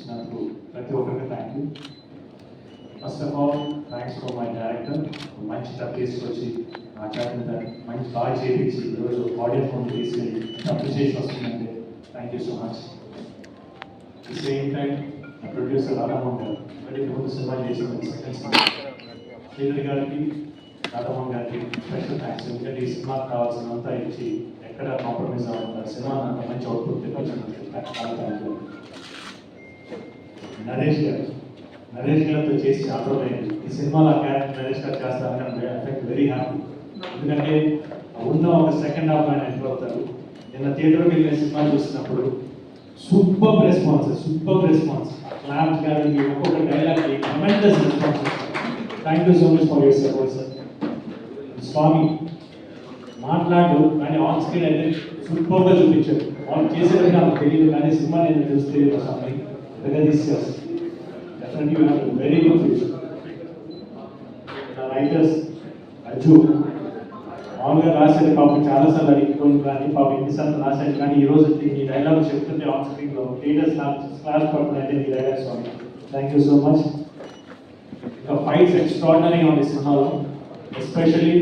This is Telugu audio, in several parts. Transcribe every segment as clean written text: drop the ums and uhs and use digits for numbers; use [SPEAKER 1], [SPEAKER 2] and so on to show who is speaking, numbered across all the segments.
[SPEAKER 1] ఇచ్చినందుకు ప్రతి ఒక్కరికి thank you. First of all thanks for my director, మంచి డబ్బు తీసుకొచ్చి నా చేత మంచి బాగా చేయించి ఈరోజు ఆడియన్స్ ముందు తీసుకెళ్ళి అప్రిషియేషన్ వస్తుందంటే thank you so much. The same time నా ప్రొడ్యూసర్ రాధామోహన్ గారు మరి ముందు సినిమా చేసిన సెకండ్ సినిమా శ్రీధర్ గారికి రాధామోహన్ గారికి స్పెషల్ థ్యాంక్స్. ఎందుకంటే ఈ సినిమాకి కావాల్సినంతా ఇచ్చి ఎక్కడ కాంప్రమైజ్ అవ్వకుండా సినిమా అంత మంచి అవుట్పుట్ తెప్పించినందుకు చాలా థ్యాంక్ యూ. నరేష్ గారితో చేసి ఆటోమైంది ఈ సినిమాలో క్యారెక్టర్ నరేష్ గారు చేస్తారని ఎఫెక్ట్ వెరీ హ్యాపీ. ఎందుకంటే ఉన్న ఒక సెకండ్ హాఫ్ ఆయన ఎంటర్ అవుతారు. నిన్న థియేటర్కి వెళ్ళిన సినిమా చూసినప్పుడు సూపర్ రెస్పాన్స్ క్లాప్స్ కానీ ఒక్కొక్క డైలాగ్కి tremendous response. Thank you so much for your support sir. Swami మాట్లాడు కానీ ఆన్ స్క్రీన్ అయితే సూపర్గా చూపించారు. వాళ్ళు చేసేటప్పుడు నాకు తెలియదు కానీ సినిమా నేను చూస్తే స్వామి తీసేస్తాను. Definitely you have a very good future. The writers, Ajju, మామూలుగా రాసేది పాపం చాలాసార్లు అడిగిపోయింది కానీ పాపం ఎన్నిసార్లు రాశాడు కానీ ఈరోజు ఈ డైలాగ్ చెప్తుంటే ఆన్ స్క్రీన్లో థియేటర్స్ క్లాస్ పడుతుందంటే ఈ డైలాగ్ స్వామి. Thank you so much. ఇంకా ఫైట్స్ ఎక్స్ట్రాడినరీగా ఉంది సినిమాలో, especially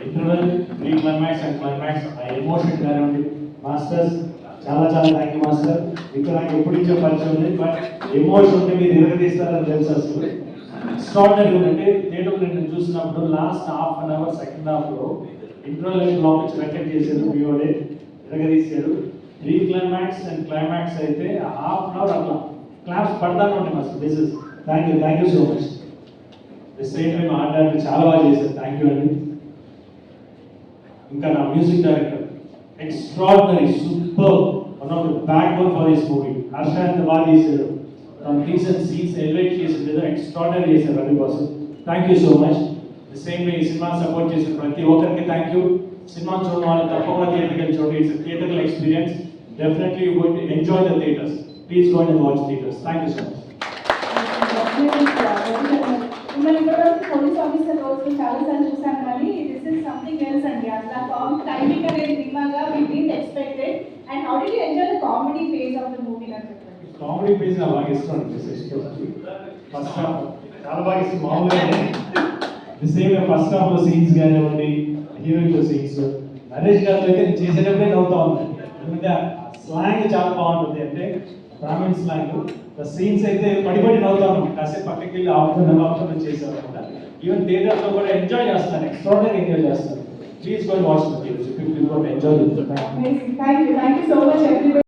[SPEAKER 1] interval, pre climax and climax. ఆ ఎమోషన్ కానీ ఉంది మాస్టర్స్, చాలా థ్యాంక్ యూ మాస్టర్. ఇంకా నాకు ఎప్పుడు ఇచ్చే పరిచయం ఉంది బట్ ఎమోషన్ ఉంటే మీరు ఎరగదీస్తారని తెలుసు. అసలు ఎక్స్ట్రాడినరీ ఉందంటే థియేటర్ నేను చూసినప్పుడు last half an hour second హాఫ్లో ఇంటర్వెల్ బ్లాక్ ఇచ్చి వెకెట్ చేశారు, వీడియోడే ఎరగదీశారు. ప్రీ క్లైమాక్స్ అండ్ క్లైమాక్స్ అయితే హాఫ్ అన్ అవర్ అట్లా క్లాప్స్ పడతానే ఉంటాయి master. This is thank you so much. The same time ఆడడానికి చాలా బాగా చేశారు, థ్యాంక్ యూ అండి. ఇంకా నా music director extraordinary, superb, one of the backbone for this movie. Harsha and బాగా చేశారు. From recent scenes elevate చేశారు, extraordinary చేశారు Ravi boss. Thank you so much. The same way ఈ సినిమా సపోర్ట్ చేసిన ప్రతి ఒక్కరికి థ్యాంక్ యూ. సినిమా చూడడం వాళ్ళు తప్పకుండా థియేటర్కి చూడండి. It's theatrical experience. Definitely you going to enjoy the theaters. Please go and watch theaters. Thank you so much.
[SPEAKER 2] Police officer రోజు చాలాసార్లు చూసాను కానీ దిస్ ఇస్ సంథింగ్ ఎల్స్ అండి. అసలు టైమింగ్ అనేది నిజంగా we didn't expected. And how did you enjoy the comedy phase of the movie అని చెప్పండి.
[SPEAKER 1] కామెడీ ఫేజ్ నాకు బాగా ఇష్టం అనిపిస్తుంది. ఫస్ట్ హాఫ్ చాలా బాగా ఇష్టం. మామూలుగానే ది సేమ్ ఫస్ట్ హాఫ్ లో సీన్స్ కానివ్వండి, హీరోయిన్ సీన్స్, నరేష్ గారితో అయితే నేను చేసేటప్పుడే నవ్వుతా ఉన్నాను. ఎందుకంటే స్లాంగ్ చాలా బాగుంటుంది, అంటే బ్రాహ్మణ్ స్లాంగ్. సీన్స్ అయితే పడి నవ్వుతాను. కాసేపు పక్కకి వెళ్ళి ఆఫ్టర్ చేశారు అనమాట. ఈవెన్ థియేటర్లో కూడా ఎంజాయ్ చేస్తాను, ఎక్స్ట్రాడినరీ ఎంజాయ్ చేస్తాను. Please go and watch the theatres. People enjoy.
[SPEAKER 2] Thank you so much.